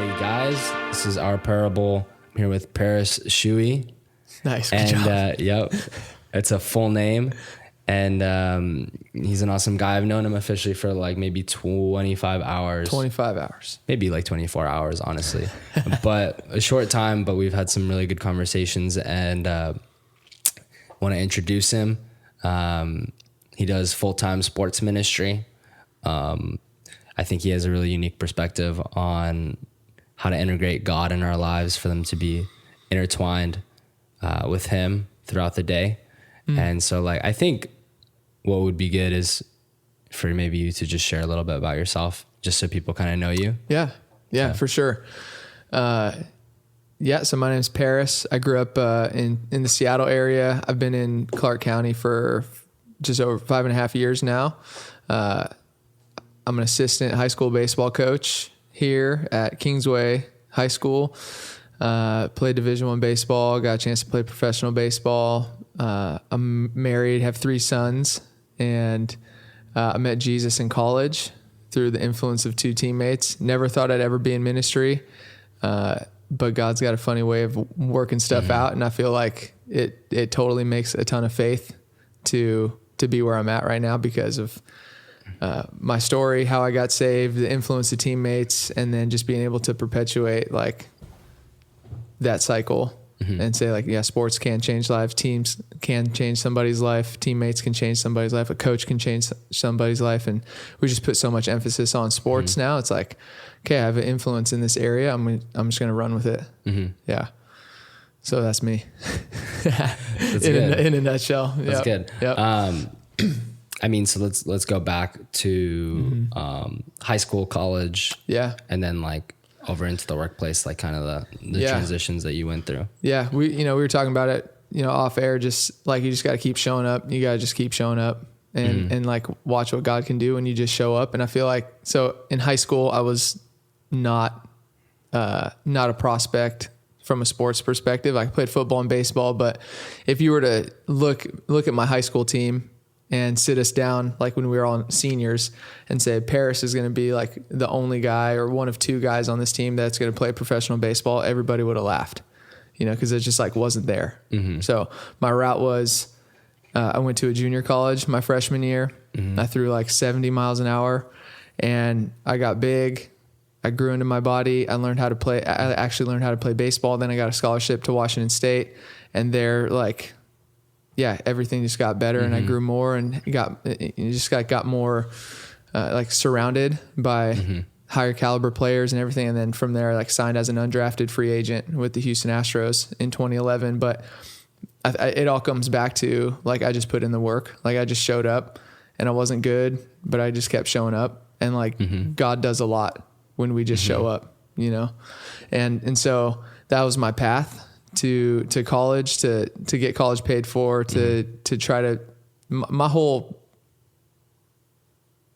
Hey guys, this is our parable. I'm here with Paris Shewey. Nice, good job. Yep, it's a full name. And he's an awesome guy. I've known him officially for like maybe 25 hours. 25 hours. Maybe like 24 hours, honestly. But a short time, but we've had some really good conversations and want to introduce him. He does full-time sports ministry. I think he has a really unique perspective on how to integrate God in our lives for them to be intertwined with him throughout the day. And so like, I think what would be good is for maybe you to just share a little bit about yourself, just so people kind of know you. Yeah, for sure. So my name is Paris. I grew up in the Seattle area. I've been in Clark County for just over 5.5 years now. I'm an assistant high school baseball coach here at Kingsway High School. Played Division I baseball, got a chance to play professional baseball. I'm married, have 3 sons, and I met Jesus in college through the influence of 2 teammates. Never thought I'd ever be in ministry, but God's got a funny way of working stuff out, and I feel like it totally makes a ton of faith to be where I'm at right now because of my story, how I got saved, the influence of teammates, and then just being able to perpetuate like that cycle and say like, yeah, sports can change lives. Teams can change somebody's life. Teammates can change somebody's life. A coach can change somebody's life. And we just put so much emphasis on sports now. It's like, okay, I have an influence in this area. I'm just going to run with it. Yeah. So that's me in a nutshell. That's good. Yep. I mean, so let's go back to high school, college, and then like over into the workplace, like kind of the transitions that you went through. Yeah, we were talking about it, off air. Just like you just got to keep showing up. You got to just keep showing up and like watch what God can do when you just show up. And I feel like so in high school, I was not a prospect from a sports perspective. I played football and baseball, but if you were to look at my high school team and sit us down, like when we were all seniors, and say, Paris is going to be like the only guy or one of 2 guys on this team that's going to play professional baseball, everybody would have laughed, because it just like wasn't there. So my route was, I went to a junior college my freshman year. I threw like 70 miles an hour and I got big. I grew into my body. I actually learned how to play baseball. Then I got a scholarship to Washington State, and they're like, everything just got better and I grew more and got more like surrounded by higher caliber players and everything. And then from there, like signed as an undrafted free agent with the Houston Astros in 2011. But it all comes back to like, I just put in the work. Like I just showed up and I wasn't good, but I just kept showing up. And like God does a lot when we just show up, and so that was my path to college, to get college paid for, to try to, my whole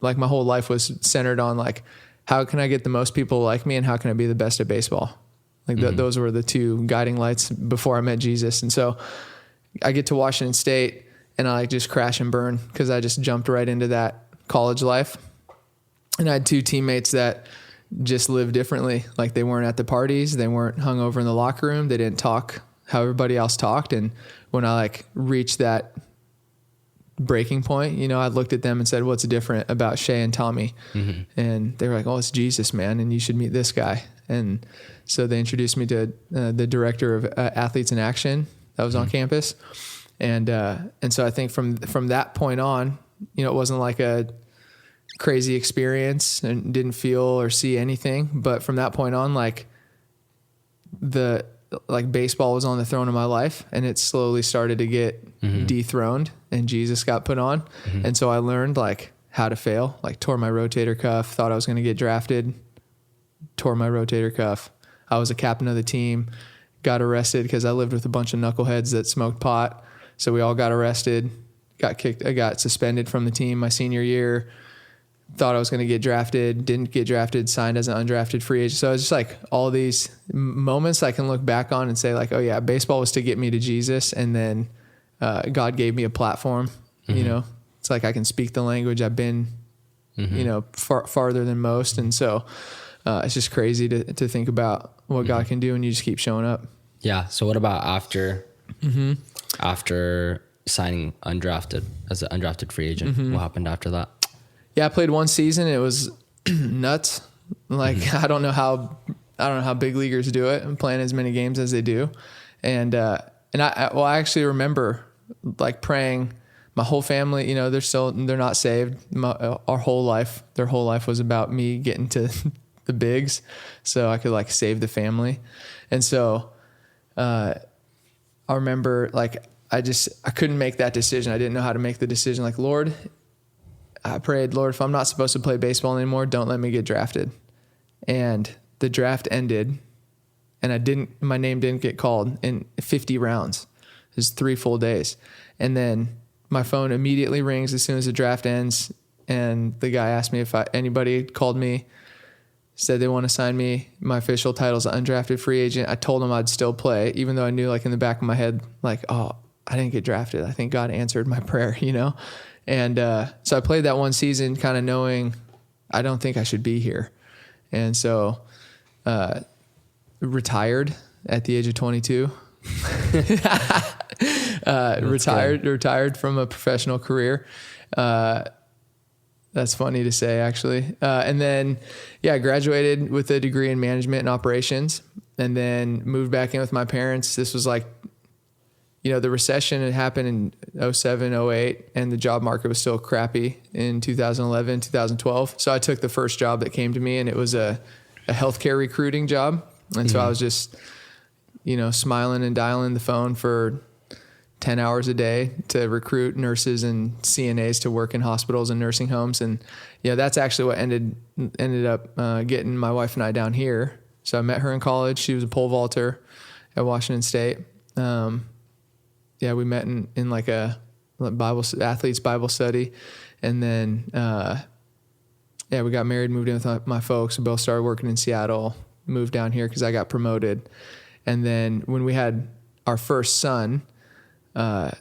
life was centered on like, how can I get the most people like me and how can I be the best at baseball? Like those were the 2 guiding lights before I met Jesus. And so I get to Washington State and I like just crash and burn because I just jumped right into that college life. And I had 2 teammates that just live differently. Like they weren't at the parties. They weren't hung over in the locker room. They didn't talk how everybody else talked. And when I like reached that breaking point, I looked at them and said, what's different about Shay and Tommy? And they were like, oh, it's Jesus, man. And you should meet this guy. And so they introduced me to the director of Athletes in Action that was on campus. And so I think from that point on, it wasn't like a crazy experience and didn't feel or see anything. But from that point on, like baseball was on the throne of my life and it slowly started to get dethroned and Jesus got put on. And so I learned like how to fail, like tore my rotator cuff, thought I was going to get drafted, tore my rotator cuff. I was a captain of the team, got arrested because I lived with a bunch of knuckleheads that smoked pot. So we all got arrested, I got suspended from the team my senior year. Thought I was going to get drafted, didn't get drafted, signed as an undrafted free agent. So it's just like all these moments I can look back on and say like, oh yeah, baseball was to get me to Jesus. And then God gave me a platform, it's like I can speak the language. I've been, farther than most. And so it's just crazy to think about what God can do and you just keep showing up. Yeah. So what about after signing undrafted as an undrafted free agent? What happened after that? Yeah, I played one season. It was nuts. Like I don't know how big leaguers do it and playing as many games as they do. And I actually remember like praying. My whole family, you know, they're not saved. Their whole life was about me getting to the bigs so I could like save the family. And so, I remember like, I couldn't make that decision. I didn't know how to make the decision. Like, Lord, I prayed, Lord, if I'm not supposed to play baseball anymore, don't let me get drafted. And the draft ended and my name didn't get called in 50 rounds. It was 3 full days. And then my phone immediately rings as soon as the draft ends. And the guy asked me if anybody called me, said they want to sign me. My official title is undrafted free agent. I told him I'd still play, even though I knew like in the back of my head, like, oh, I didn't get drafted. I think God answered my prayer, you know? And so I played that one season kind of knowing I don't think I should be here. And so retired at the age of 22. Retired from a professional career. That's funny to say, actually. And then, graduated with a degree in management and operations, and then moved back in with my parents. This was like, the recession had happened in 07, 08, and the job market was still crappy in 2011, 2012. So I took the first job that came to me, and it was a healthcare recruiting job. And so I was just, smiling and dialing the phone for 10 hours a day to recruit nurses and CNAs to work in hospitals and nursing homes. And that's actually what ended up getting my wife and I down here. So I met her in college. She was a pole vaulter at Washington State. We met in like a athletes Bible study. And then, we got married, moved in with my folks. We both started working in Seattle, moved down here because I got promoted. And then when we had our first son, the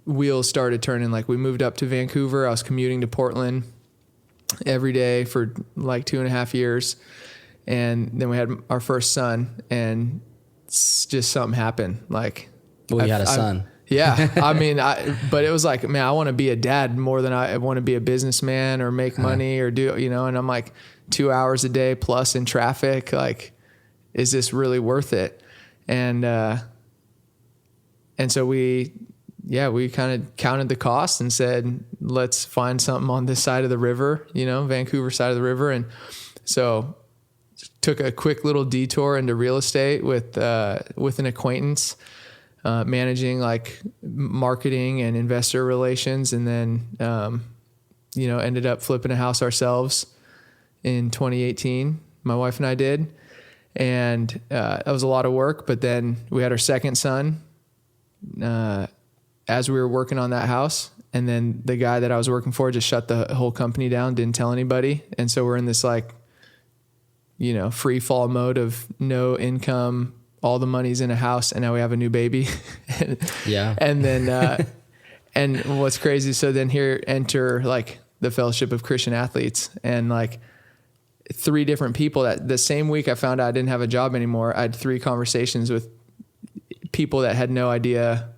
wheels started turning. Like we moved up to Vancouver. I was commuting to Portland every day for like 2.5 years. And then we had our first son, and just something happened. Like, well, you had a son. Yeah. I mean, but it was like, man, I want to be a dad more than I want to be a businessman or make money or do, and I'm like 2 hours a day plus in traffic. Like, is this really worth it? And so we kind of counted the cost and said, let's find something on this side of the river, Vancouver side of the river. And so took a quick little detour into real estate with an acquaintance, managing like marketing and investor relations. And then, ended up flipping a house ourselves in 2018. My wife and I did. And that was a lot of work. But then we had our second son as we were working on that house. And then the guy that I was working for just shut the whole company down, didn't tell anybody. And so we're in this like, free fall mode of no income, all the money's in a house, and now we have a new baby. Yeah. And then, and what's crazy, so then here enter like the Fellowship of Christian Athletes, and like 3 different people that the same week I found out I didn't have a job anymore. I had 3 conversations with people that had no idea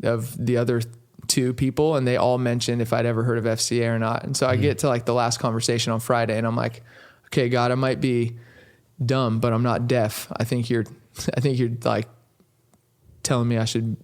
of the other 2 people. And they all mentioned if I'd ever heard of FCA or not. And so I get to like the last conversation on Friday, and I'm like, okay, God, I might be dumb, but I'm not deaf. I think you're like telling me I should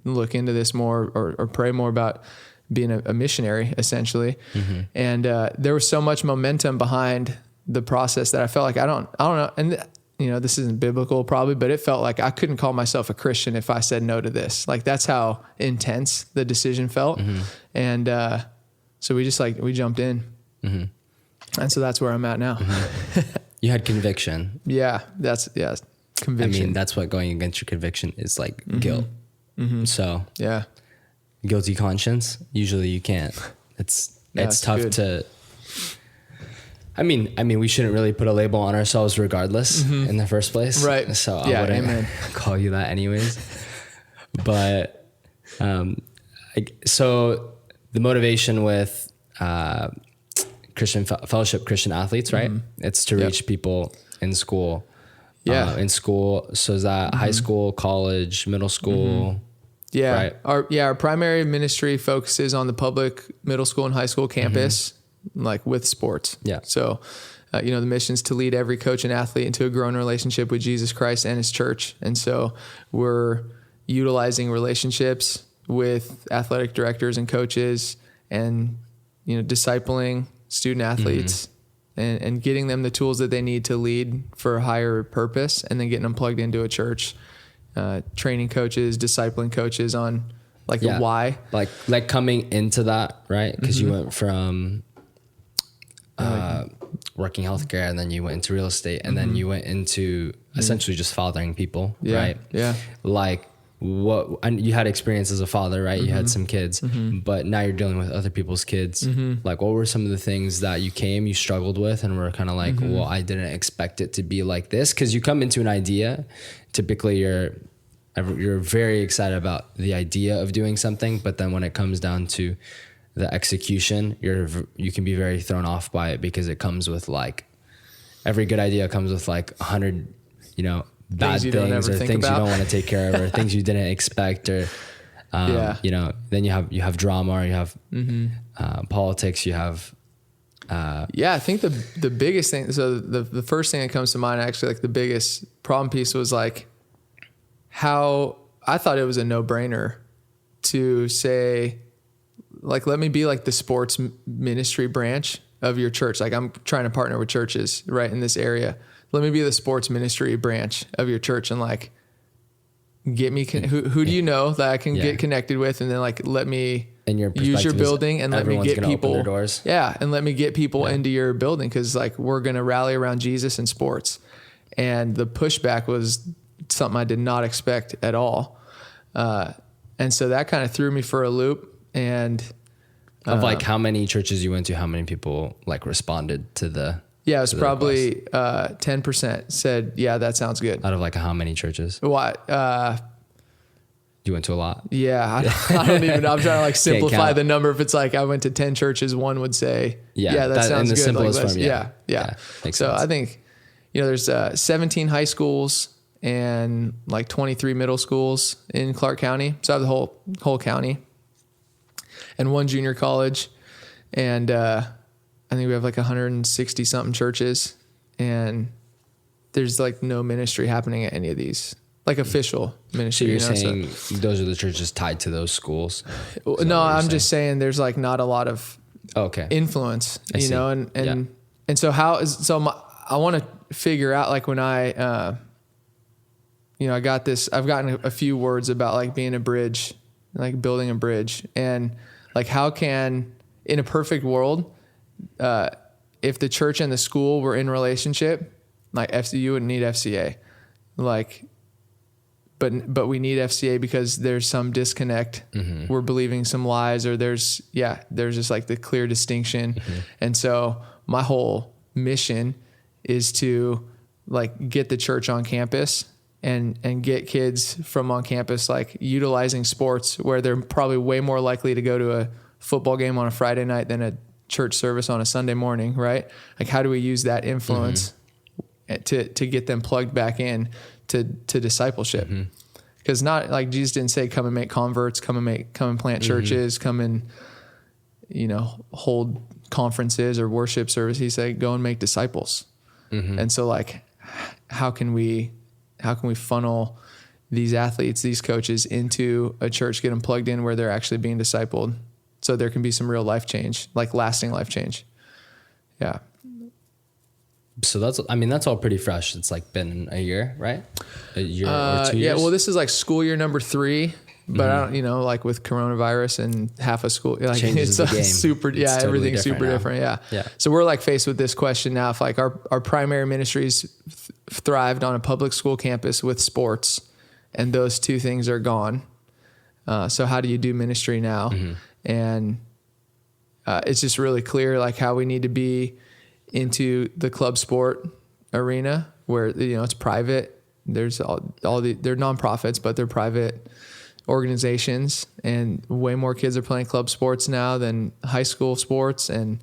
look into this more or pray more about being a missionary, essentially. Mm-hmm. And there was so much momentum behind the process that I felt like I don't know. And this isn't biblical probably, but it felt like I couldn't call myself a Christian if I said no to this. Like that's how intense the decision felt. Mm-hmm. And so we jumped in. Mm-hmm. And so that's where I'm at now. Mm-hmm. You had conviction. Yeah, conviction. I mean, that's what going against your conviction is, like guilt. Mm-hmm. So yeah, guilty conscience. Usually you can't. It's tough good. to. I mean, we shouldn't really put a label on ourselves regardless in the first place. Right. So I wouldn't call you that anyways. But so the motivation with Christian Fellowship, Christian athletes, right? It's to reach people in school. Yeah. In school. So is that high school, college, middle school? Yeah. Right. Our primary ministry focuses on the public middle school and high school campus, like with sports. Yeah. So, the mission is to lead every coach and athlete into a growing relationship with Jesus Christ and his church. And so we're utilizing relationships with athletic directors and coaches and, discipling student athletes and getting them the tools that they need to lead for a higher purpose, and then getting them plugged into a church, training coaches, discipling coaches on the why. Like coming into that, right? Because you went from working healthcare, and then you went into real estate, and then you went into essentially just fathering people, right? Yeah. Like and you had experience as a father, right? You had some kids, but now you're dealing with other people's kids. Like, what were some of the things that you struggled with, and were kind of like, well, I didn't expect it to be like this? Because you come into an idea, typically you're very excited about the idea of doing something, but then when it comes down to the execution, you can be very thrown off by it, because it comes with every good idea comes with 100, bad things or things you don't want to take care of, or things you didn't expect, or, then you have drama, or you have politics, you have, I think the biggest thing, so the first thing that comes to mind, actually, the biggest problem piece was how I thought it was a no-brainer to say, let me be the sports ministry branch of your church. I'm trying to partner with churches right in this area. Let me be the sports ministry branch of your church, and get me, who do you know that I can get connected with? And then let me use your building, and let me get people, their doors. And let me get people into your building. 'Cause we're going to rally around Jesus and sports. And the pushback was something I did not expect at all. And so that kind of threw me for a loop. And of how many churches you went to, how many people responded to the, it was probably 10% said, yeah, that sounds good. Out of how many churches? What? You went to a lot. Yeah. I don't even, I'm trying to simplify the number. If it's I went to 10 churches, one would say, that sounds good. In the simplest form, yeah. Makes sense. I think, there's 17 high schools and 23 middle schools in Clark County. So I have the whole county, and one junior college. And, I think we have 160 something churches, and there's no ministry happening at any of these, official ministry. So you're saying those are the churches tied to those schools? No, I'm just saying there's not a lot of influence, know, and so I want to figure out when I, I've gotten a few words about being a bridge, building a bridge, and how can, in a perfect world, if the church and the school were in relationship, you wouldn't need FCA, but we need FCA because there's some disconnect. We're believing some lies, or there's just the clear distinction. And so my whole mission is to get the church on campus and get kids from on campus, utilizing sports, where they're probably way more likely to go to a football game on a Friday night than a church service on a Sunday morning, right? How do we use that influence to get them plugged back in to discipleship? Because not Jesus didn't say, come and make converts, come and plant churches, come and, hold conferences or worship service. He said, go and make disciples. And so how can we funnel these athletes, these coaches into a church, get them plugged in where they're actually being discipled, so there can be some real life change, lasting life change. Yeah. So that's all pretty fresh. It's been a year, right? A year or 2 years? Yeah. Well, this is school year number 3, but I don't, with coronavirus and half a school, changes the game. Super, it's totally everything's super different. Yeah. So we're faced with this question now. If our primary ministries thrived on a public school campus with sports, and those two things are gone. So how do you do ministry now? And it's just really clear how we need to be into the club sport arena, where it's private. There's they're nonprofits, but they're private organizations, and way more kids are playing club sports now than high school sports. And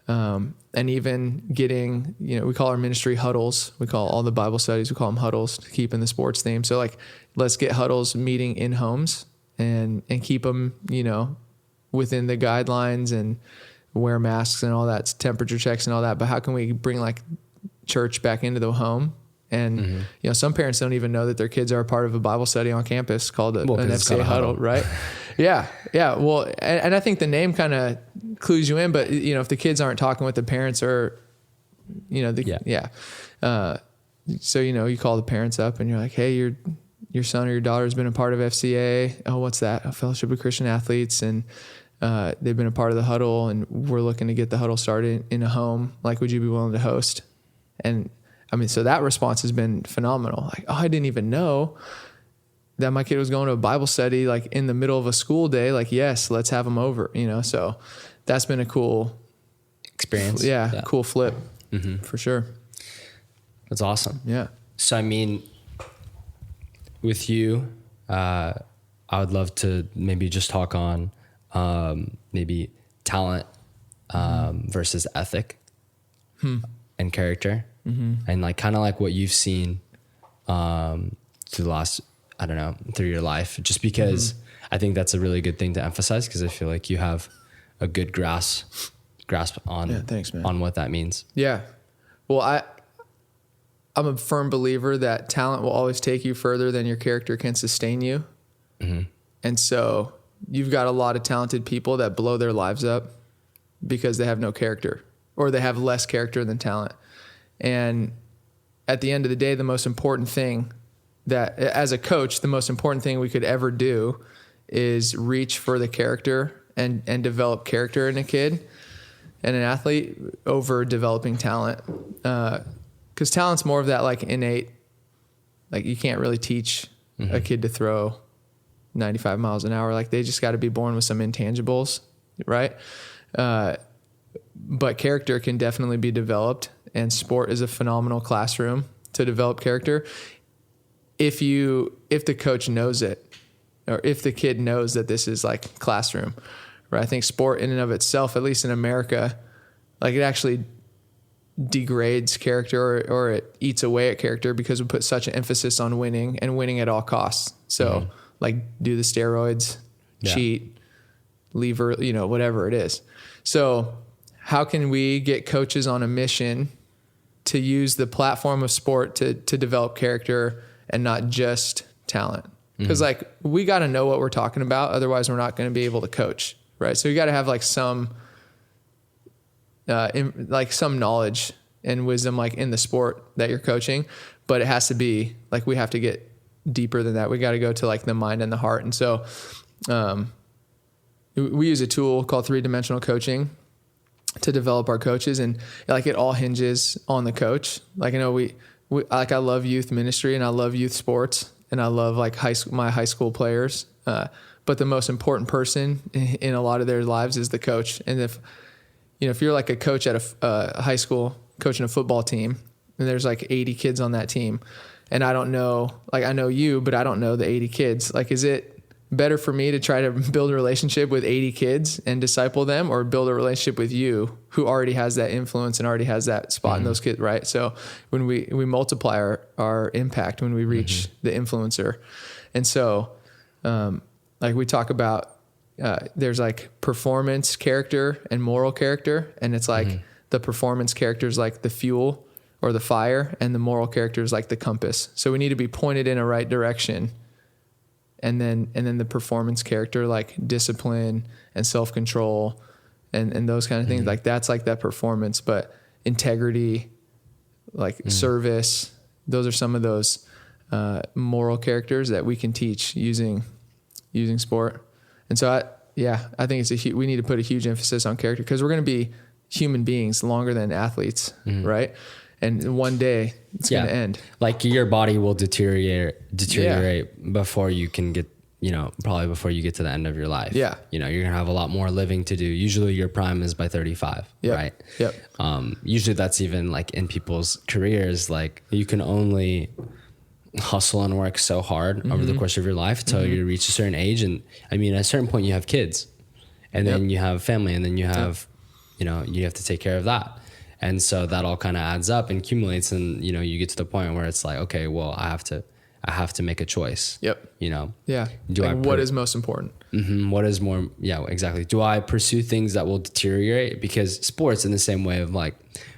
And even getting, we call our ministry huddles. We call all the Bible studies, we call them huddles to keep in the sports theme. So like, let's get huddles meeting in homes and keep them, within the guidelines and wear masks and all that, temperature checks and all that. But how can we bring like church back into the home? And, some parents don't even know that their kids are a part of a Bible study on campus called an FCA huddle, right? Yeah. Well, and I think the name kind of clues you in, but if the kids aren't talking with the parents or, so, you call the parents up and you're like, hey, your son or your daughter has been a part of FCA. Oh, what's that? A Fellowship of Christian Athletes. And, they've been a part of the huddle and we're looking to get the huddle started in a home. Like, would you be willing to host? And so that response has been phenomenal. Like, oh, I didn't even know that my kid was going to a Bible study, like in the middle of a school day. Like, yes, let's have them over, so that's been a cool experience. Yeah. Cool flip for sure. That's awesome. Yeah. So, with you, I would love to maybe just talk on, maybe talent, versus ethic and character. And like, kind of like what you've seen, through the last, through your life, just because I think that's a really good thing to emphasize. Cause I feel like you have a good grasp on, thanks, man. On what that means. Yeah. Well, I'm a firm believer that talent will always take you further than your character can sustain you. And so you've got a lot of talented people that blow their lives up because they have no character, or they have less character than talent. And at the end of the day, the most important thing that, as a coach, the most important thing we could ever do is reach for the character and develop character in a kid and an athlete over developing talent. 'Cause talent's more of that like innate, like you can't really teach a kid to throw 95 miles an hour. Like, they just got to be born with some intangibles, right? But character can definitely be developed, and sport is a phenomenal classroom to develop character. If the coach knows it, or if the kid knows that this is like classroom, right? I think sport in and of itself, at least in America, like it actually degrades character, or it eats away at character because we put such an emphasis on winning and winning at all costs. So like, do the steroids, cheat, leave early, whatever it is. So how can we get coaches on a mission to use the platform of sport to develop character and not just talent? Because like, we got to know what we're talking about. Otherwise we're not going to be able to coach. Right. So you got to have like some knowledge and wisdom, like in the sport that you're coaching, but it has to be like, we have to get deeper than that. We got to go to like the mind and the heart. And so, we use a tool called 3-dimensional coaching to develop our coaches, and like, it all hinges on the coach. Like, I love youth ministry and I love youth sports and I love like my high school players. But the most important person in a lot of their lives is the coach. And if you're like a coach at a high school coaching a football team, and there's like 80 kids on that team, and I don't know, like I know you, but I don't know the 80 kids. Like, is it better for me to try to build a relationship with 80 kids and disciple them, or build a relationship with you who already has that influence and already has that spot in those kids, right? So when we multiply our impact when we reach the influencer. And so, like we talk about, there's like performance character and moral character. And it's like the performance character is like the fuel or the fire, and the moral character is like the compass. So we need to be pointed in a right direction. And then the performance character, like discipline and self-control and those kind of things, like that's like that performance. But integrity, like service, those are some of those moral characters that we can teach using sport. And so I think we need to put a huge emphasis on character, because we're going to be human beings longer than athletes, right? And one day it's going to end. Like, your body will deteriorate before you can get, probably before you get to the end of your life. Yeah. You're going to have a lot more living to do. Usually your prime is by 35, right? Yep. Usually that's even like in people's careers, like you can only hustle and work so hard over the course of your life till you reach a certain age. And at a certain point you have kids, and then you have family, and then you have you have to take care of that. And so that all kind of adds up and accumulates, and you get to the point where it's like, okay, well, I have to make a choice. Yep. Yeah. What is most important? What is more? Yeah, exactly. Do I pursue things that will deteriorate? Because sports, in the same way of like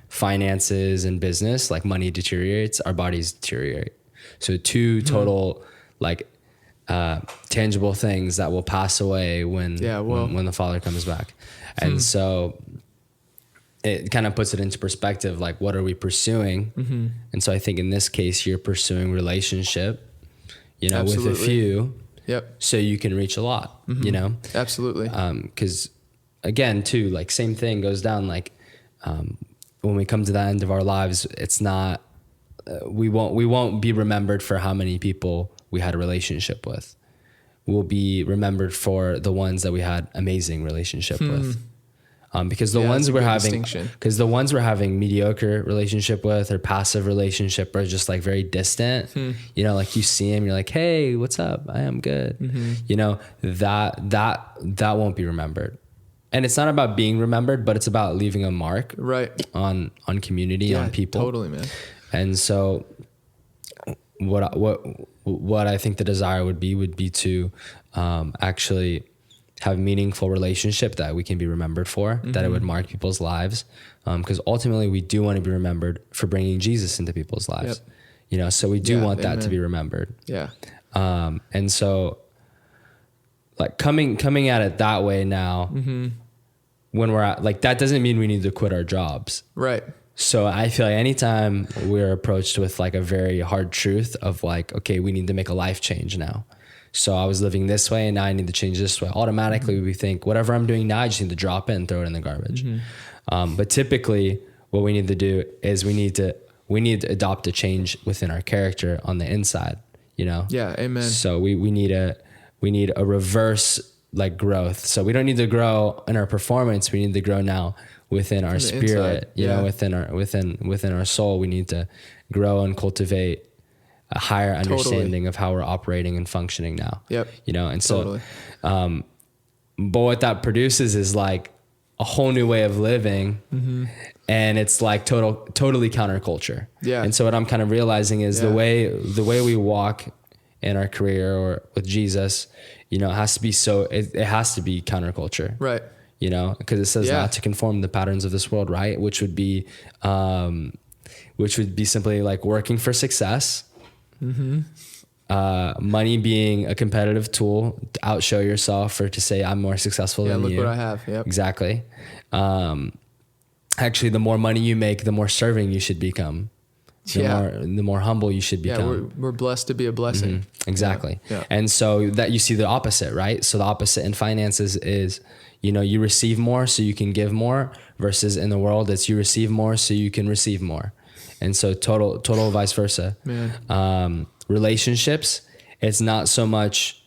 finances and business, like money deteriorates, our bodies deteriorate. So two total like tangible things that will pass away when the Father comes back. And so it kind of puts it into perspective, like what are we pursuing? And so I think in this case, you're pursuing relationship, Absolutely. with a few, Yep. so you can reach a lot, Absolutely. Because again, too, like same thing goes down, like when we come to the end of our lives, it's not, we won't be remembered for how many people we had a relationship with. We'll be remembered for the ones that we had amazing relationship with. Because the ones we're having mediocre relationship with or passive relationship or just like very distant, like you see him, you're like, hey, what's up? I am good. That won't be remembered. And it's not about being remembered, but it's about leaving a mark on community, on people. Totally, man. And so what I think the desire would be to actually have meaningful relationship that we can be remembered for, that it would mark people's lives. Because ultimately we do want to be remembered for bringing Jesus into people's lives, so we do want that to be remembered. Yeah. And so like coming at it that way now, when we're at, like, that doesn't mean we need to quit our jobs. Right. So I feel like anytime we're approached with like a very hard truth of like, okay, we need to make a life change now. So I was living this way and now I need to change this way. Automatically we think whatever I'm doing now, I just need to drop it and throw it in the garbage. But typically what we need to do is we need to adopt a change within our character on the inside, Yeah. Amen. So we need a reverse like growth. So we don't need to grow in our performance. We need to grow now within our spirit, within our soul. We need to grow and cultivate a higher understanding of how we're operating and functioning now. Yep. And so, but what that produces is like a whole new way of living, and it's like totally counterculture. Yeah. And so what I'm kind of realizing is the way we walk in our career or with Jesus, it has to be it has to be counterculture. Right. Because it says not to conform the patterns of this world, right? Which would be simply like working for success, money being a competitive tool to outshow yourself or to say I'm more successful than you. Yeah, look what I have. Yep. Exactly. Actually, the more money you make, the more serving you should become. The more humble you should become. Yeah, we're blessed to be a blessing. Exactly. Yeah. And so that you see the opposite, right? So the opposite in finances is, you receive more so you can give more, versus in the world it's you receive more so you can receive more. And so total vice versa. Man. Relationships, it's not so much,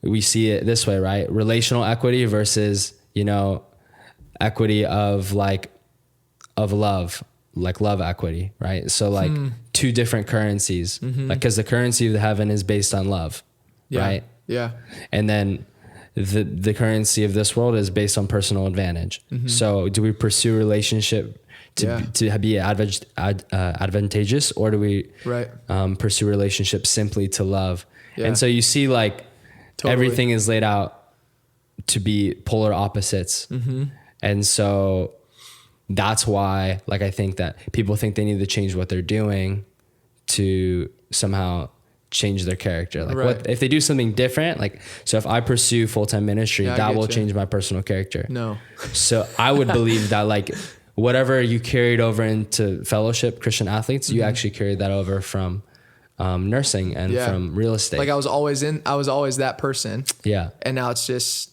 we see it this way, right? Relational equity versus, equity of love, like love equity, right? So like two different currencies, like, cause the currency of the heaven is based on love, right? Yeah. And then the currency of this world is based on personal advantage. So do we pursue relationship to be advantageous, or do we pursue relationships simply to love? And so you see like everything is laid out to be polar opposites. And so that's why, like, I think that people think they need to change what they're doing to somehow change their character. Like what if they do something different? Like, so if I pursue full-time ministry, that will change my personal character. No. So I would believe that like whatever you carried over into fellowship, Christian athletes, you actually carried that over from nursing and from real estate. Like I was always that person. Yeah. And now it's just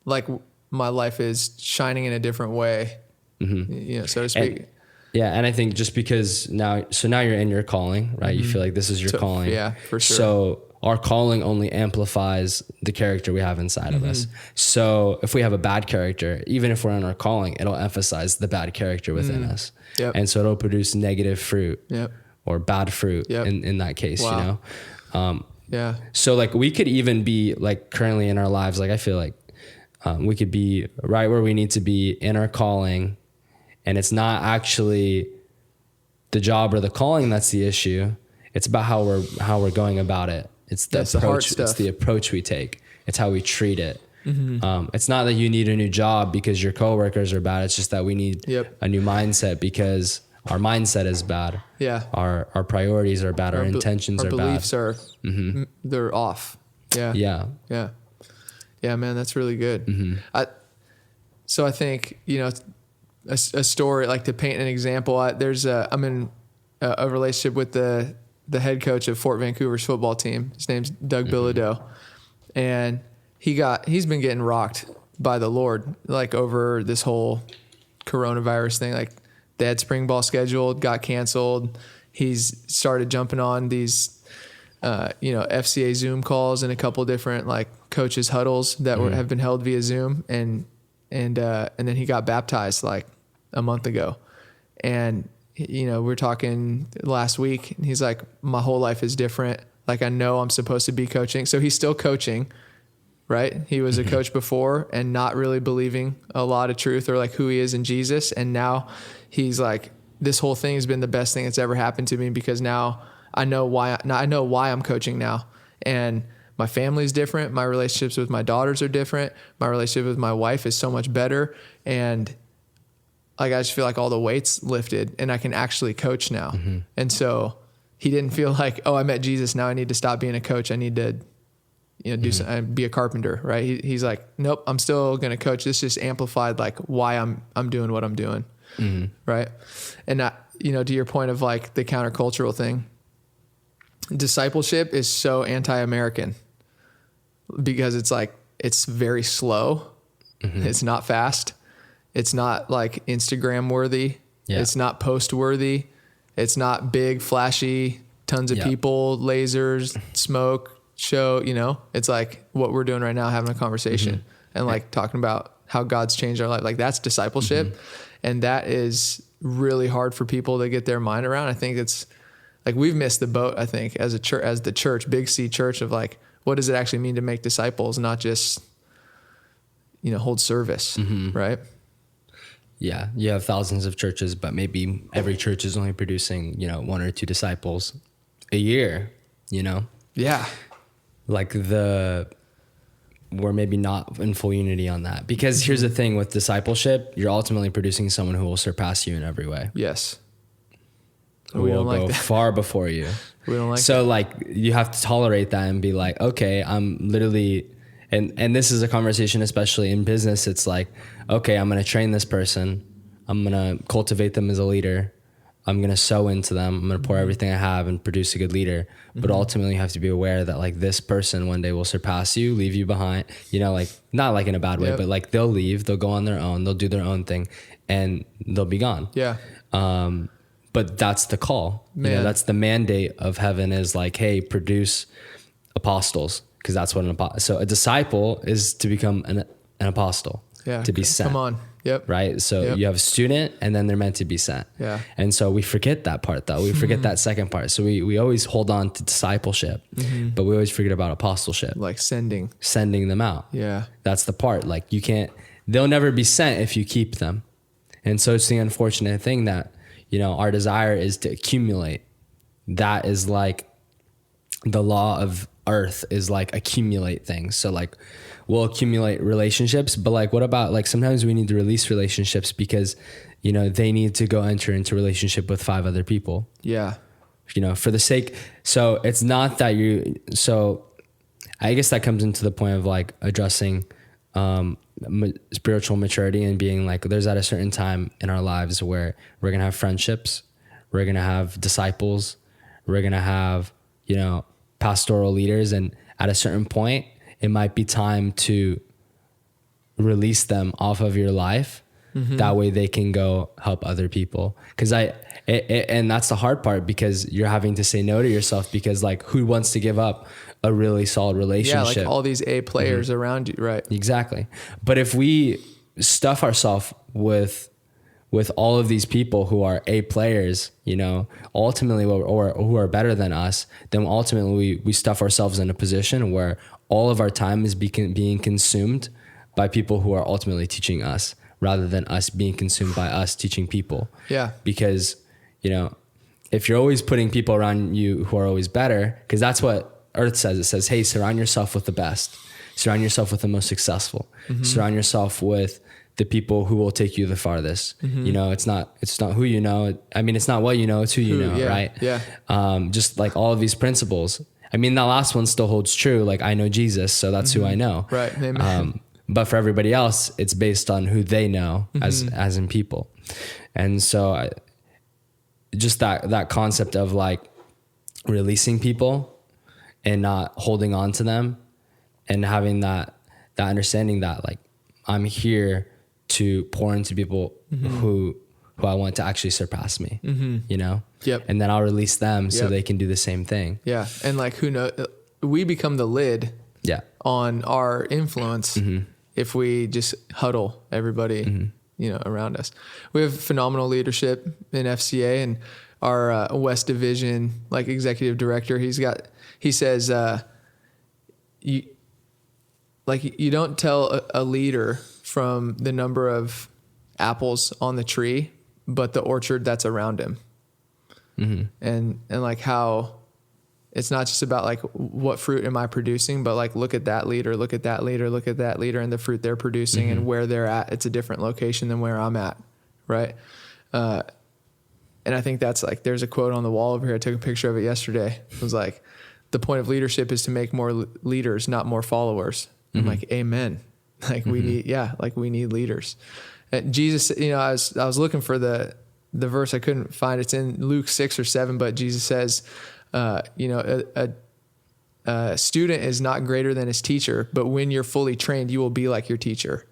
like my life is shining in a different way, so to speak. And I think just because now you're in your calling, right? You feel like this is your calling. Yeah, for sure. So our calling only amplifies the character we have inside of us. So if we have a bad character, even if we're in our calling, it'll emphasize the bad character within us. Yep. And so it'll produce negative fruit or bad fruit in that case, So like we could even be like currently in our lives, like I feel like We could be right where we need to be in our calling, and it's not actually the job or the calling that's the issue. It's about how we're going about it. It's the approach. It's the approach we take. It's how we treat it. It's not that you need a new job because your coworkers are bad. It's just that we need a new mindset because our mindset is bad. Yeah. Our priorities are bad. Our intentions are bad. Our beliefs are, they're off. Yeah. Yeah. Yeah. Yeah, man, that's really good. So I think, a story, like to paint an example, I'm in a relationship with the head coach of Fort Vancouver's football team. His name's Doug Bilodeau. And he's been getting rocked by the Lord, like over this whole coronavirus thing. Like they had spring ball scheduled, got canceled. He's started jumping on these, FCA Zoom calls and a couple different like coaches huddles that have been held via Zoom. And then he got baptized like a month ago. And, we're talking last week and he's like, my whole life is different. Like I know I'm supposed to be coaching. So he's still coaching, right? He was a coach before and not really believing a lot of truth or like who he is in Jesus. And now he's like, this whole thing has been the best thing that's ever happened to me because now I know why I'm coaching now. And my family's different. My relationships with my daughters are different. My relationship with my wife is so much better. And like, I just feel like all the weight's lifted and I can actually coach now. And so he didn't feel like, oh, I met Jesus. Now I need to stop being a coach. I need to, do something, be a carpenter. Right. He's like, nope, I'm still going to coach. This just amplified like why I'm doing what I'm doing. Right. And to your point of like the countercultural thing, discipleship is so anti-American because it's like, it's very slow. It's not fast. It's not like Instagram worthy. Yeah. It's not post worthy. It's not big, flashy, tons of people, lasers, smoke, show, it's like what we're doing right now, having a conversation and like talking about how God's changed our life. Like that's discipleship. And that is really hard for people to get their mind around. I think it's like, we've missed the boat, I think, as a church, as the church, Big C church, of like, what does it actually mean to make disciples, not just, hold service. Right. Yeah, you have thousands of churches, but maybe every church is only producing, 1 or 2 disciples a year, Yeah. Like we're maybe not in full unity on that. Because here's the thing with discipleship, you're ultimately producing someone who will surpass you in every way. Yes. Who will go far before you. We don't like so that. Like you have to tolerate that and be like, okay, I'm literally... And this is a conversation, especially in business. It's like, okay, I'm going to train this person. I'm going to cultivate them as a leader. I'm going to sow into them. I'm going to pour everything I have and produce a good leader. But ultimately you have to be aware that like this person one day will surpass you, leave you behind, like not like in a bad way, but like they'll leave, they'll go on their own, they'll do their own thing and they'll be gone. Yeah. But that's the call. That's the mandate of heaven is like, hey, produce apostles. Because that's what so a disciple is to become an apostle, to be sent. Come on. Yep. Right. So you have a student and then they're meant to be sent. Yeah. And so we forget that part though. We forget that second part. So we always hold on to discipleship, but we always forget about apostleship. Like sending them out. Yeah. That's the part. Like they'll never be sent if you keep them. And so it's the unfortunate thing that, our desire is to accumulate. That is like the law of earth is like accumulate things. So like we'll accumulate relationships, but like what about like sometimes we need to release relationships because they need to go enter into relationship with 5 other people. Yeah. For the sake. So it's not that so I guess that comes into the point of like addressing spiritual maturity and being like there's at a certain time in our lives where we're gonna have friendships, we're gonna have disciples, we're gonna have pastoral leaders, and at a certain point it might be time to release them off of your life. That way they can go help other people. Because and that's the hard part because you're having to say no to yourself because like who wants to give up a really solid relationship? Yeah, like all these A players around you, right? Exactly. But if we stuff ourselves with all of these people who are A players, ultimately, or who are better than us, then ultimately we stuff ourselves in a position where all of our time is being consumed by people who are ultimately teaching us rather than us being consumed by us teaching people. Yeah. Because, you know, if you're always putting people around you who are always better, because that's what Earth says. It says, hey, surround yourself with the best. Surround yourself with the most successful. Surround yourself with the people who will take you the farthest. You know, it's not who you know. I mean, it's not what you know, it's who you know, right? Yeah. Just like all of these principles. I mean, that last one still holds true. Like, I know Jesus, so that's who I know. Right. Amen. But for everybody else, it's based on who they know as in people. And so just that concept of like releasing people and not holding on to them and having that understanding that like I'm here to pour into people who I want to actually surpass me, you know? Yep. And then I'll release them so they can do the same thing. Yeah. And like, who knows, we become the lid on our influence if we just huddle everybody, you know, around us. We have phenomenal leadership in FCA, and our West Division, like executive director, he says, you don't tell a leader from the number of apples on the tree, but the orchard that's around him. And like how it's not just about like what fruit am I producing, but like look at that leader, look at that leader, look at that leader and the fruit they're producing and where they're at. It's a different location than where I'm at. Right. And I think that's like, there's a quote on the wall over here. I took a picture of it yesterday. It was like, the point of leadership is to make more leaders, not more followers. I'm like, amen. Like we need leaders. And Jesus, you know, I was looking for the verse. I couldn't find it. It's in Luke 6 or 7, but Jesus says, you know, a student is not greater than his teacher, but when you're fully trained, you will be like your teacher.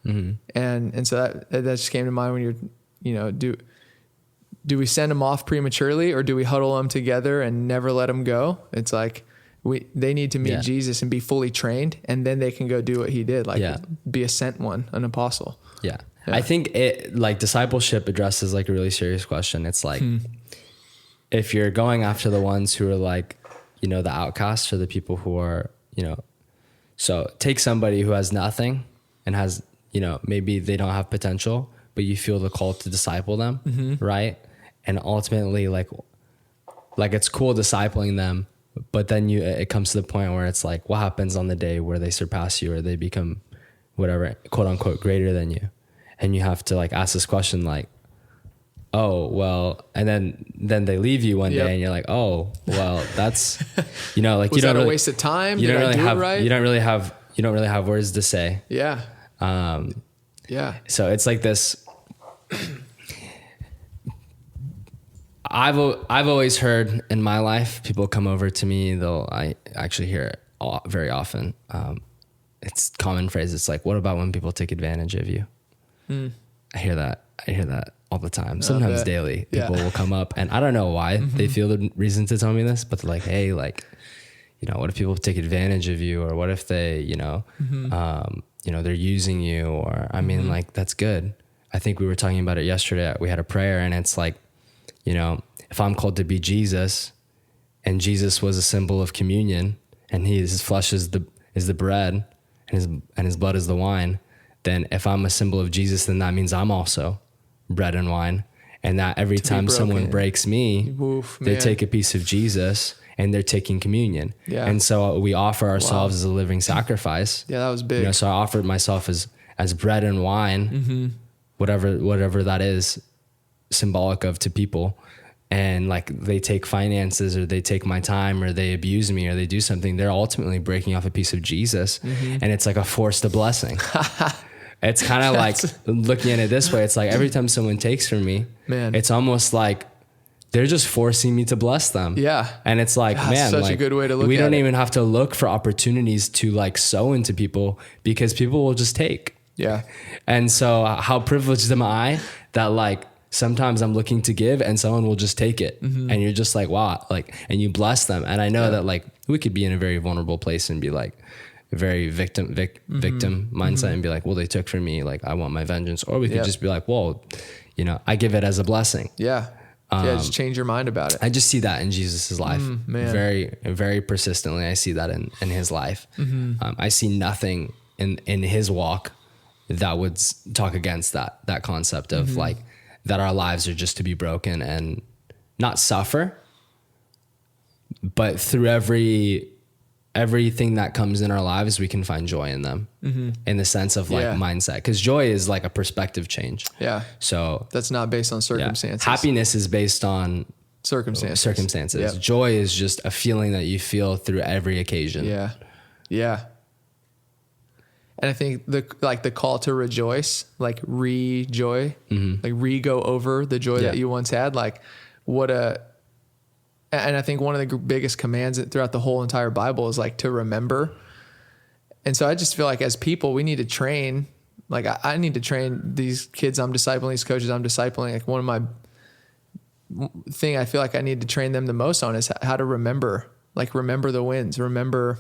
And so that just came to mind when you're, you know, do we send them off prematurely, or do we huddle them together and never let them go? It's like they need to meet Jesus and be fully trained, and then they can go do what he did, like be a sent one, an apostle. Yeah. I think discipleship addresses like a really serious question. It's like, if you're going after the ones who are like, you know, the outcasts or the people who are, you know, so take somebody who has nothing and has, you know, maybe they don't have potential, but you feel the call to disciple them. Right. And ultimately like it's cool discipling them, but then it comes to the point where it's like, what happens on the day where they surpass you or they become whatever, quote unquote, greater than you? And you have to like ask this question, like, oh, well, and then they leave you one day and you're like, oh, well, that's, you know, like, was you don't that really, a waste of time? You don't really have, right? you don't really have words to say. Yeah. So it's like this, I've always heard in my life, people come over to me, I actually hear it very often. It's a common phrase. It's like, what about when people take advantage of you? I hear that all the time. Sometimes daily. People will come up, and I don't know why they feel the reason to tell me this, but they're like, hey, like, you know, what if people take advantage of you, or what if they, you know, you know, they're using you, or, I mean, like, that's good. I think we were talking about it yesterday. We had a prayer, and it's like, you know, if I'm called to be Jesus, and Jesus was a symbol of communion, and his flesh is the bread, and his blood is the wine, then if I'm a symbol of Jesus, then that means I'm also bread and wine. And that every time someone breaks me, they take a piece of Jesus and they're taking communion. Yeah. And so we offer ourselves as a living sacrifice. Yeah, that was big. You know, so I offered myself as bread and wine, whatever that is symbolic of to people. And like they take finances, or they take my time, or they abuse me, or they do something, they're ultimately breaking off a piece of Jesus. And it's like a forced blessing. It's kind of like looking at it this way. It's like every time someone takes from me, it's almost like they're just forcing me to bless them. Yeah. And it's like, man, such like, a good way to look at it. We don't even have to look for opportunities to like sow into people, because people will just take. Yeah. And so how privileged am I that like sometimes I'm looking to give and someone will just take it. And you're just like, wow, like, and you bless them. And I know that like we could be in a very vulnerable place and be like, very victim mindset and be like, well, they took from me, like I want my vengeance. Or we could just be like, well, you know, I give it as a blessing. Yeah. Just change your mind about it. I just see that in Jesus's life. Very, very persistently. I see that in his life. I see nothing in his walk that would talk against that concept of like that our lives are just to be broken and not suffer, but through everything that comes in our lives, we can find joy in them in the sense of like mindset. Cause joy is like a perspective change. Yeah. So that's not based on circumstances. Happiness is based on circumstances. Yep. Joy is just a feeling that you feel through every occasion. Yeah. Yeah. And I think the call to rejoice, like re-joy, like re-go over the joy that you once had, like and I think one of the biggest commands throughout the whole entire Bible is like to remember. And so I just feel like as people, we need to train, like I need to train these kids I'm discipling, these coaches I'm discipling. Like one of my thing I feel like I need to train them the most on is how to remember, like remember the wins, remember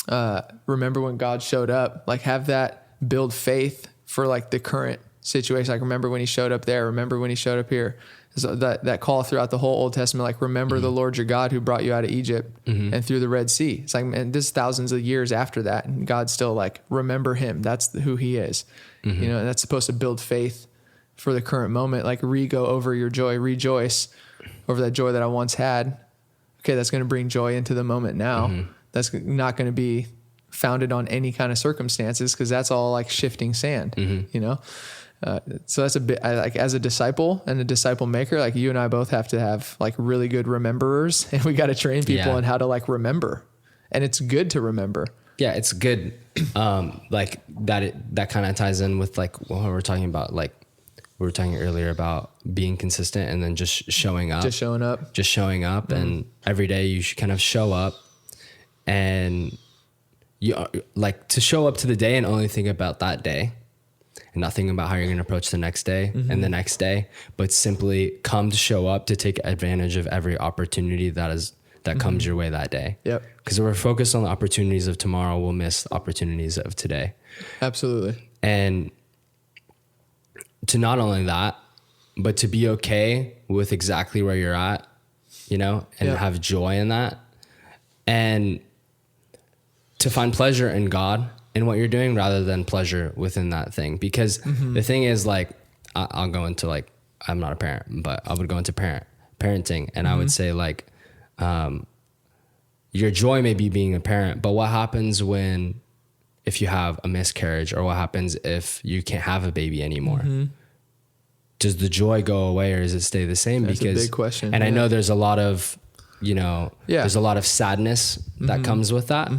when God showed up, like have that build faith for like the current situation. Like remember when he showed up there, remember when he showed up here. So that call throughout the whole Old Testament, like remember the Lord your God who brought you out of Egypt and through the Red Sea. It's like, and this is thousands of years after that. And God's still like, remember him. That's who he is, you know, and that's supposed to build faith for the current moment. Like go over your joy, rejoice over that joy that I once had. Okay. That's going to bring joy into the moment now. That's not going to be founded on any kind of circumstances, because that's all like shifting sand, you know? So that's a bit like as a disciple and a disciple maker, like you and I both have to have like really good rememberers, and we got to train people on how to like remember. And it's good to remember. Yeah. It's good. Like that kind of ties in with like what we're talking about. Like we were talking earlier about being consistent and then just showing up, and every day you should kind of show up, and you like to show up to the day and only think about that day. And not thinking about how you're going to approach the next day and the next day, but simply come to show up to take advantage of every opportunity that comes your way that day. Yep. Because if we're focused on the opportunities of tomorrow, we'll miss opportunities of today. Absolutely. And to not only that, but to be okay with exactly where you're at, you know, and have joy in that, and to find pleasure in God in what you're doing rather than pleasure within that thing. Because the thing is, like, I'll go into like, I'm not a parent, but I would go into parenting, and I would say like, your joy may be being a parent, but what happens if you have a miscarriage, or what happens if you can't have a baby anymore? Does the joy go away, or does it stay the same? That's a big question. And I know there's a lot of, you know, there's a lot of sadness that comes with that.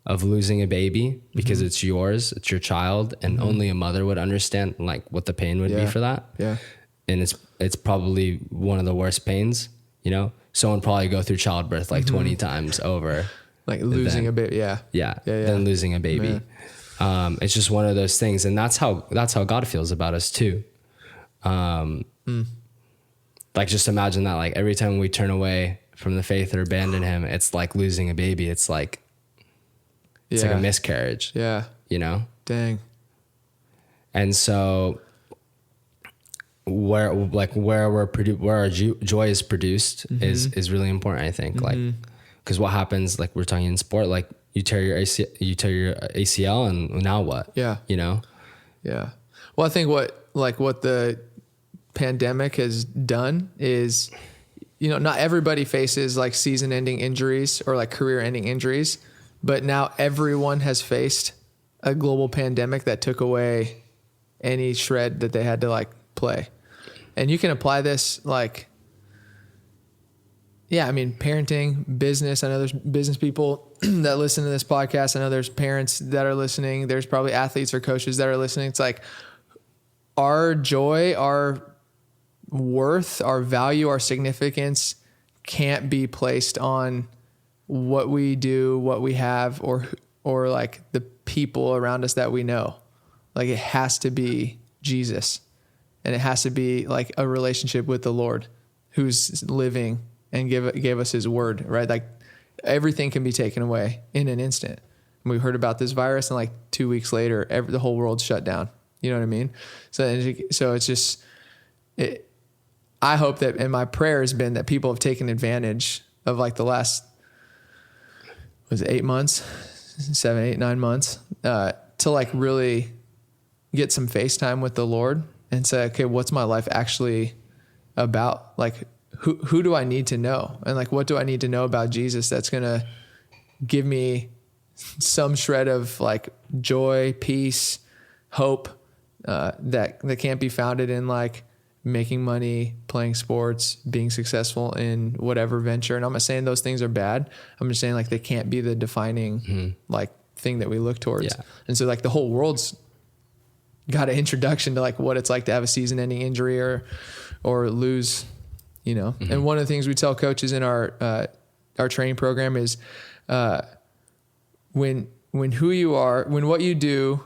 Of losing a baby, because it's yours, it's your child, and only a mother would understand like what the pain would be for that. Yeah. And it's probably one of the worst pains, you know, someone probably go through childbirth like 20 times over. Like losing a baby. Then losing a baby. Yeah. It's just one of those things. And that's how God feels about us too. Like just imagine that, like every time we turn away from the faith or abandon him, it's like losing a baby. It's like a miscarriage. Yeah. You know? Dang. And so where our joy is produced is really important, I think. Like, cause what happens, like we're talking in sport, like you tear your ACL and now what? Yeah. You know? Yeah. Well, I think what the pandemic has done is, you know, not everybody faces like season ending injuries or like career ending injuries. But now everyone has faced a global pandemic that took away any shred that they had to like play. And you can apply this like, I mean, parenting, business. I know there's business people that listen to this podcast. I know there's parents that are listening. There's probably athletes or coaches that are listening. It's like our joy, our worth, our value, our significance can't be placed on what we do, what we have, or like the people around us that we know. Like it has to be Jesus, and it has to be like a relationship with the Lord who's living and gave us his word, right? Like everything can be taken away in an instant. And we heard about this virus, and like 2 weeks later, the whole world's shut down. You know what I mean? So it's just, I hope that, and my prayer has been that people have taken advantage of like the last, 8 months, 7, 8, 9 months to like really get some face time with the Lord and say, okay, what's my life actually about? Like, who do I need to know? And like, what do I need to know about Jesus that's going to give me some shred of like joy, peace, hope, that can't be founded in like making money, playing sports, being successful in whatever venture. And I'm not saying those things are bad. I'm just saying like they can't be the defining like thing that we look towards. Yeah. And so like the whole world's got an introduction to like what it's like to have a season ending injury or lose, you know. And one of the things we tell coaches in our training program is, when what you do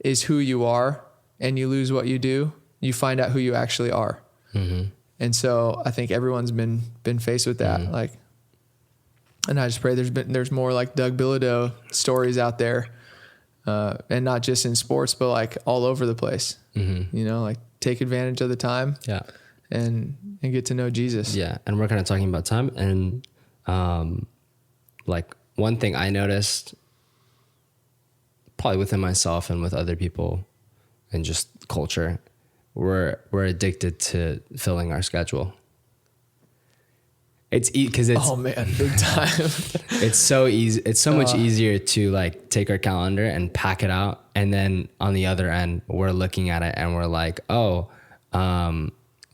is who you are and you lose what you do, you find out who you actually are. And so I think everyone's been faced with that. Like, and I just pray there's more like Doug Bilodeau stories out there, and not just in sports, but like all over the place, you know, like take advantage of the time and get to know Jesus. Yeah. And we're kind of talking about time, and, like one thing I noticed probably within myself and with other people and just culture, we're addicted to filling our schedule. It's because it's, oh man, big time. It's so easy. It's so much easier to like take our calendar and pack it out. And then on the other end, we're looking at it and we're like, oh,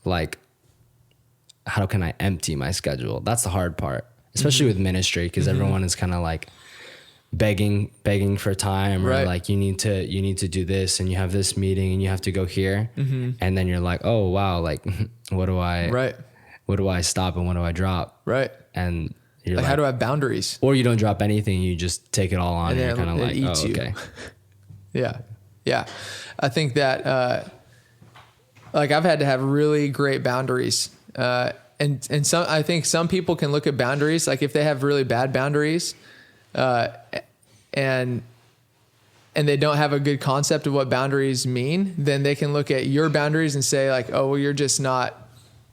like how can I empty my schedule? That's the hard part, especially with ministry. Cause everyone is kind of like begging for time, or like you need to do this and you have this meeting and you have to go here. And then you're like, oh wow. Like what do I stop and what do I drop? Right. And you're like, how do I have boundaries? Or you don't drop anything. You just take it all on. And you're kind of like, oh, okay. Yeah. I think that, like I've had to have really great boundaries. And some, I think some people can look at boundaries, like if they have really bad boundaries, and they don't have a good concept of what boundaries mean, then they can look at your boundaries and say like, oh, well, you're just not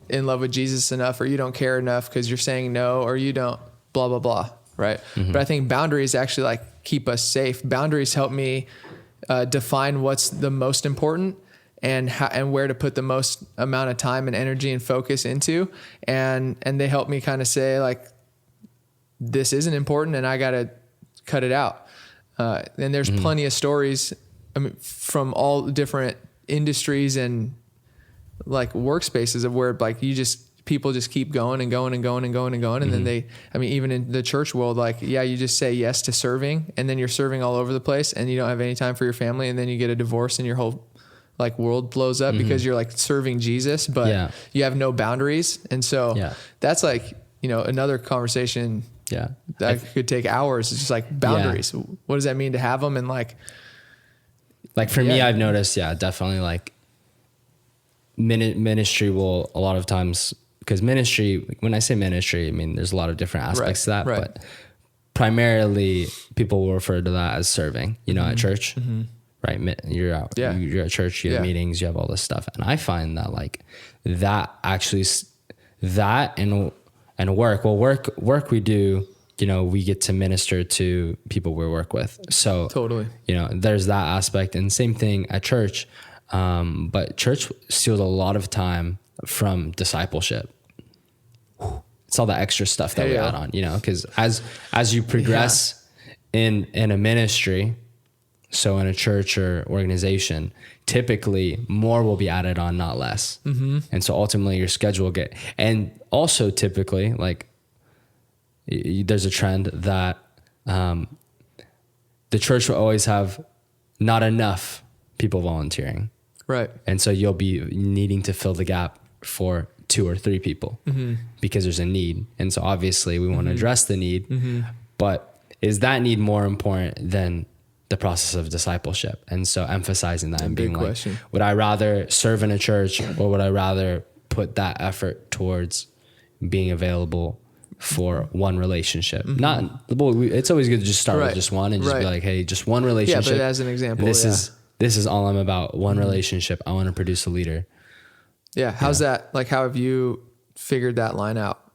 in love with Jesus enough, or you don't care enough because you're saying no, or you don't blah, blah, blah. Right. But I think boundaries actually like keep us safe. Boundaries help me, define what's the most important and how, and where to put the most amount of time and energy and focus into. And they help me kind of say like, this isn't important and I got to cut it out. And there's plenty of stories, I mean, from all different industries and like workspaces of where like people just keep going and going and going and going and going. And then even in the church world, like, yeah, you just say yes to serving and then you're serving all over the place and you don't have any time for your family. And then you get a divorce and your whole like world blows up because you're like serving Jesus, but you have no boundaries. And so that's like, you know, another conversation that could take hours. It's just like boundaries. What does that mean to have them? And like for me, I've noticed, definitely like ministry will a lot of times, because ministry, when I say ministry, I mean, there's a lot of different aspects to that, but primarily people will refer to that as serving, you know, at church, right? You're out, you're at church, you have meetings, you have all this stuff. And I find that like that actually, that and work we do, you know, we get to minister to people we work with. So totally, you know, there's that aspect, and same thing at church. But church steals a lot of time from discipleship. It's all the extra stuff that we add on, you know, because as you progress in a ministry, so in a church or organization, typically more will be added on, not less. And so ultimately your schedule will get, and also typically like there's a trend that the church will always have not enough people volunteering. Right. And so you'll be needing to fill the gap for 2 or 3 people because there's a need. And so obviously we want to address the need, but is that need more important than the process of discipleship? And so emphasizing that and being like, would I rather serve in a church, or would I rather put that effort towards being available for one relationship? It's always good to just start with just one and just be like, hey, just one relationship. Yeah, but as an example, this is all I'm about. One relationship. I want to produce a leader. Yeah. How's that? Like, how have you figured that line out?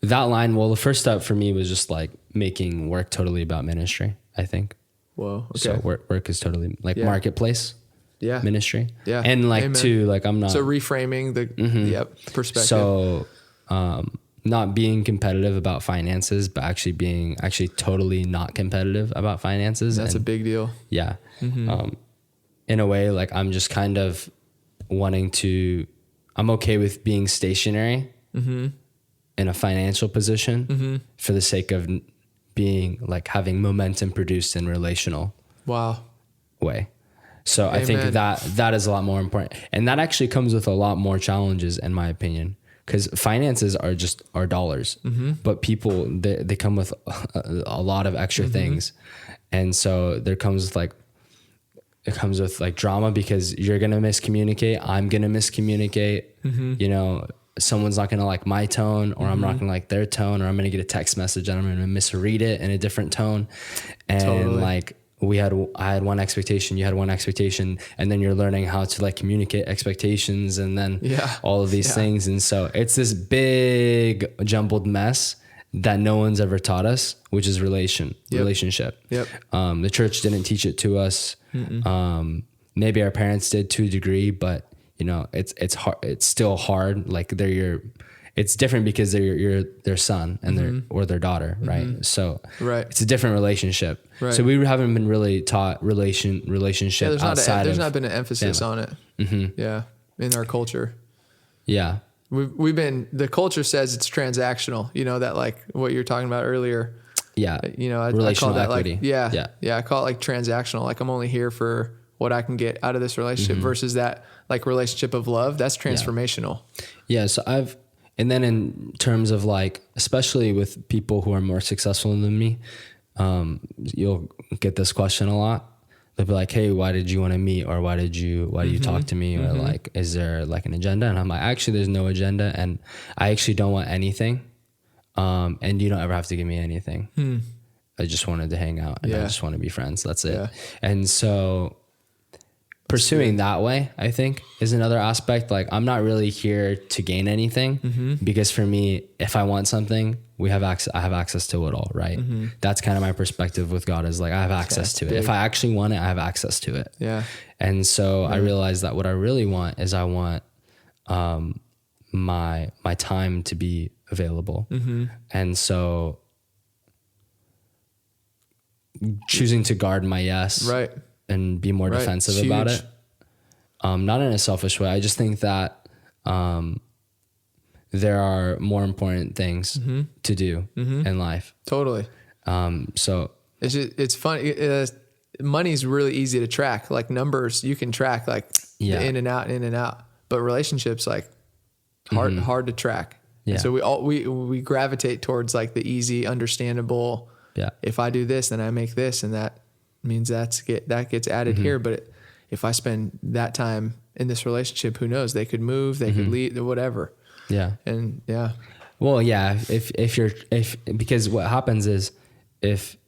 That line, well, the first step for me was just like making work totally about ministry, I think. Whoa. Okay. So work is totally like marketplace ministry. Yeah. And like Amen. too, like I'm not. So reframing the perspective. So, not being competitive about finances, but actually being totally not competitive about finances. That's a big deal. Yeah. In a way, like I'm just kind of I'm okay with being stationary in a financial position for the sake of being like having momentum produced in relational way. So I think that is a lot more important. And that actually comes with a lot more challenges in my opinion. Because finances are dollars, but people, they come with a lot of extra things. And so it comes with like drama because you're going to miscommunicate. I'm going to miscommunicate. You know, someone's not going to like my tone or I'm not going to like their tone, or I'm going to get a text message and I'm going to misread it in a different tone. And like, I had one expectation, you had one expectation, and then you're learning how to like communicate expectations and then all of these things. And so it's this big jumbled mess that no one's ever taught us, which is relationship. The church didn't teach it to us. Maybe our parents did to a degree, but you know, it's hard. It's still hard. Like it's different because they're their son and or their daughter, right? So it's a different relationship. So we haven't been really taught relationship outside. There's not been an emphasis on it. In our culture. Yeah, we've been. The culture says it's transactional. You know that like what you're talking about earlier. Yeah, you know, I call that equity. Like I call it like transactional. Like I'm only here for what I can get out of this relationship versus that like relationship of love. That's transformational. Yeah. So and then in terms of like, especially with people who are more successful than me, you'll get this question a lot. They'll be like, hey, why did you want to meet? Or why do you talk to me? Or like, is there like an agenda? And I'm like, actually, there's no agenda. And I actually don't want anything. And you don't ever have to give me anything. I just wanted to hang out and I just want to be friends. That's it. And so pursuing that way, I think, is another aspect. Like I'm not really here to gain anything because for me, if I want something, I have access to it all. Right. That's kind of my perspective with God is like, I have access to it. If I actually want it, I have access to it. And so I realized that what I really want is I want, my time to be available. And so choosing to guard my yes. And be more defensive about it. Not in a selfish way. I just think that there are more important things to do in life. Totally. So it's funny. Money's really easy to track. Like numbers, you can track like the in and out. But relationships, like hard to track. And so we gravitate towards like the easy, understandable. If I do this, then I make this, and that means that gets added here. But if I spend that time in this relationship, who knows? They could move, they could leave, whatever. And well, because what happens is if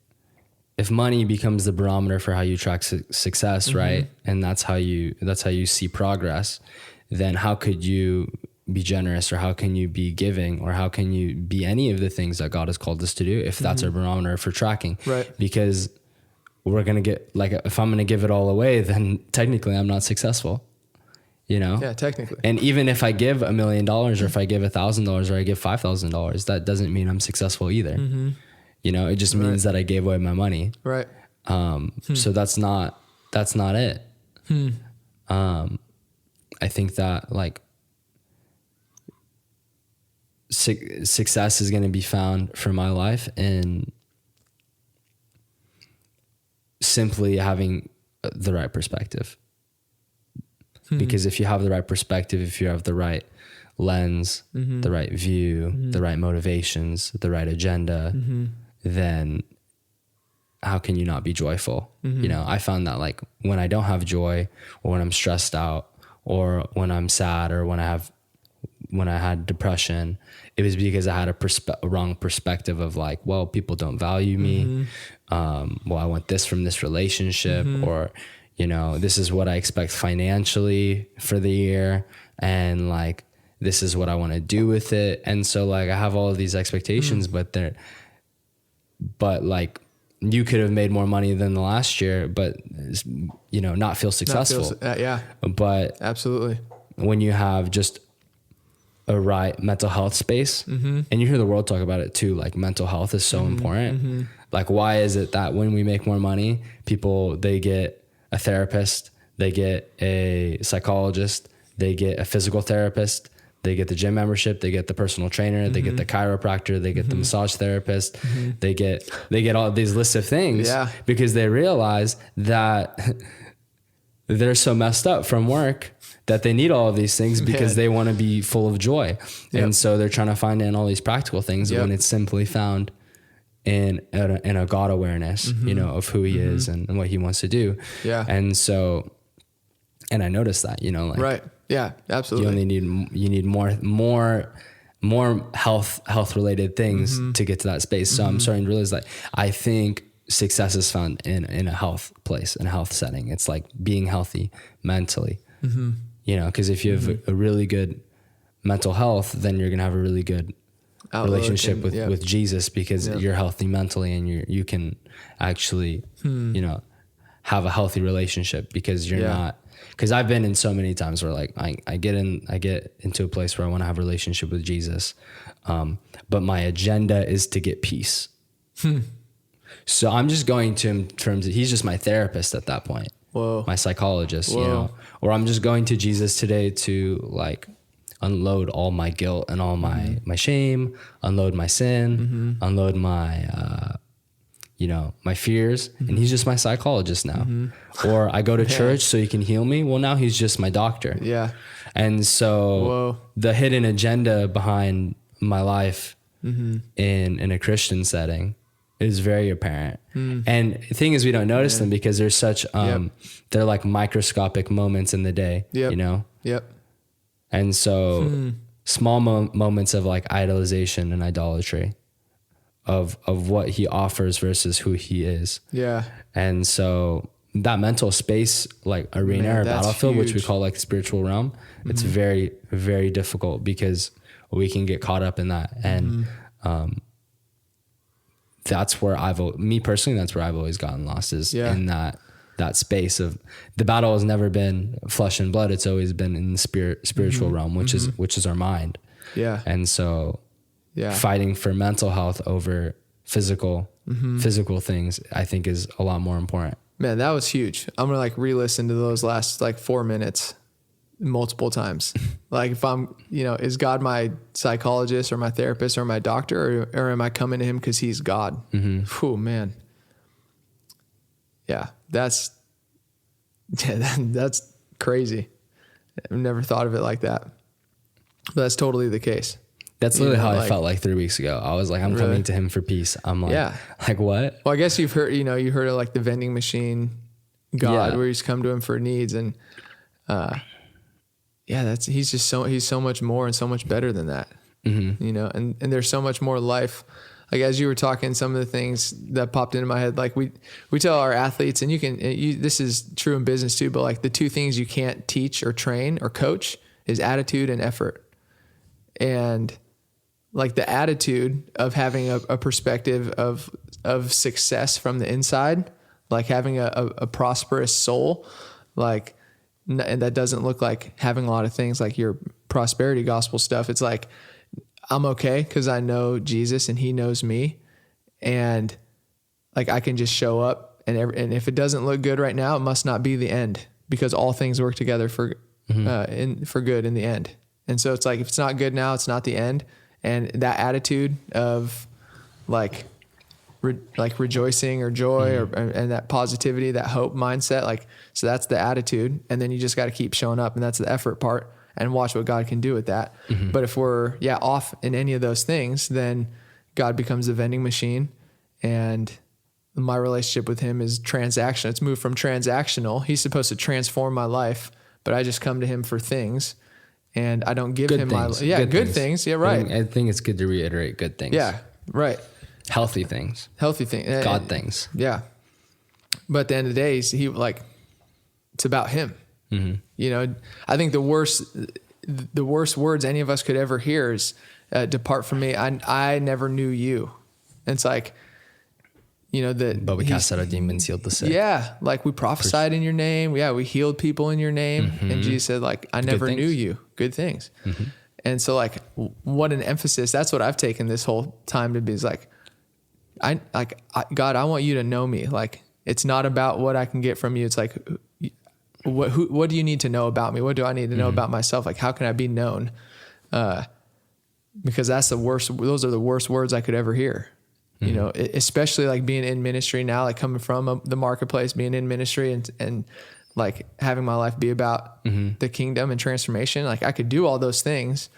money becomes the barometer for how you track success, right? And that's how you see progress, then how could you be generous, or how can you be giving, or how can you be any of the things that God has called us to do if that's our barometer for tracking? Because we're going to get like, if I'm going to give it all away, then technically I'm not successful, you know? Technically. And even if I give $1 million or if I give $1,000 or I give $5,000, that doesn't mean I'm successful either. You know, it just means that I gave away my money. So that's not it. I think that like success is going to be found for my life in simply having the right perspective. Because if you have the right perspective, if you have the right lens, the right view, the right motivations, the right agenda, then how can you not be joyful? You know, I found that like when I don't have joy, or when I'm stressed out, or when I'm sad, or when I had depression, it was because I had a wrong perspective of like, well, people don't value me. Well, I want this from this relationship, or, you know, this is what I expect financially for the year. And like, this is what I want to do with it. And so like, I have all of these expectations, but like you could have made more money than the last year, but not feel successful. Yeah, but absolutely. When you have just a right mental health space, and you hear the world talk about it too, like mental health is so important. Like, why is it that when we make more money, they get a therapist, they get a psychologist, they get a physical therapist, they get the gym membership, they get the personal trainer, they get the chiropractor, they get the massage therapist, they get all these lists of things, because they realize that they're so messed up from work that they need all of these things because they want to be full of joy. And so they're trying to find in all these practical things when it's simply found in a God awareness, of who he is and what he wants to do. Yeah. And so, and I noticed that, like, right. Yeah, absolutely. You need more health related things to get to that space. So I'm starting to realize that I think success is found in a health place, in a health setting. It's like being healthy mentally, because if you have a really good mental health, then you're going to have a really good relationship with Jesus, because you're healthy mentally and you can actually, have a healthy relationship, because you're not. Because I've been in so many times where like I get into a place where I want to have a relationship with Jesus, but my agenda is to get peace. So I'm just going to him in terms of, he's just my therapist at that point. Whoa. My psychologist, or I'm just going to Jesus today to like unload all my guilt and all my shame, unload my sin, unload my my fears, and he's just my psychologist now. Or I go to church so he can heal me. Well, now he's just my doctor. Yeah. And so the hidden agenda behind my life in a Christian setting is very apparent. And the thing is, we don't notice them because there's such, they're like microscopic moments in the day, And so small moments of like idolization and idolatry of what he offers versus who he is. Yeah. And so that mental space, like arena or battlefield, huge. Which we call like the spiritual realm, it's very, very difficult because we can get caught up in that. And, that's where me personally, that's where I've always gotten lost is in that space of the battle has never been flesh and blood. It's always been in the spiritual realm, which is our mind. Yeah. And so fighting for mental health over physical things, I think is a lot more important. Man, that was huge. I'm going to like re-listen to those last like 4 minutes multiple times. Like if I'm, is God my psychologist or my therapist or my doctor, or am I coming to him because he's God? Whew, man. Yeah, that's crazy. I've never thought of it like that. But that's totally the case. That's literally how I felt like 3 weeks ago. I was like, I'm coming to him for peace. I'm like, like what? Well, I guess you've heard, you heard of like the vending machine God, where you just come to him for needs. And, he's so much more and so much better than that, and there's so much more life. Like, as you were talking, some of the things that popped into my head, like we tell our athletes, and this is true in business too, but like the 2 things you can't teach or train or coach is attitude and effort. And like the attitude of having a perspective of success from the inside, like having a prosperous soul, like, and that doesn't look like having a lot of things like your prosperity gospel stuff. It's like, I'm okay because I know Jesus and he knows me, and like I can just show up, and if it doesn't look good right now, it must not be the end, because all things work together for good in the end. And so it's like, if it's not good now, it's not the end. And that attitude of like rejoicing or joy and that positivity, that hope mindset, like, so that's the attitude. And then you just got to keep showing up, and that's the effort part, and watch what God can do with that. But if we're off in any of those things, then God becomes a vending machine, and my relationship with him is transactional. It's moved from transactional. He's supposed to transform my life, but I just come to him for things, and I don't give him my good things. Yeah, right. I think it's good to reiterate good things. Yeah, right. Healthy things. God things. Yeah. But at the end of the day, it's about him. I think the worst words any of us could ever hear is, depart from me. I never knew you. And it's like, But we cast out a demon, healed the sick. Yeah. Like we prophesied in your name. Yeah. We healed people in your name. And Jesus said like, I never knew you. Good things. And so like, what an emphasis. That's what I've taken this whole time to be, is like, God, I want you to know me. Like, it's not about what I can get from you. It's like, what do you need to know about me? What do I need to know about myself? Like, how can I be known? Because that's the worst. Those are the worst words I could ever hear. You know, especially like being in ministry now, like coming from the marketplace, being in ministry and like having my life be about the kingdom and transformation. Like I could do all those things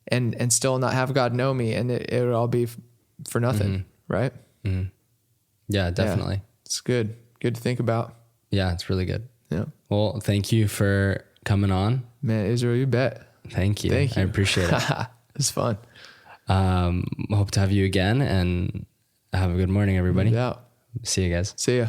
and still not have God know me, and it would all be for nothing. Right. Yeah, definitely. Yeah, it's good to think about. Yeah, it's really good. Yeah. Well, thank you for coming on. Man, Israel, you bet. Thank you. I appreciate it. It's fun. Hope to have you again, and have a good morning, everybody. Yeah. See you guys. See ya.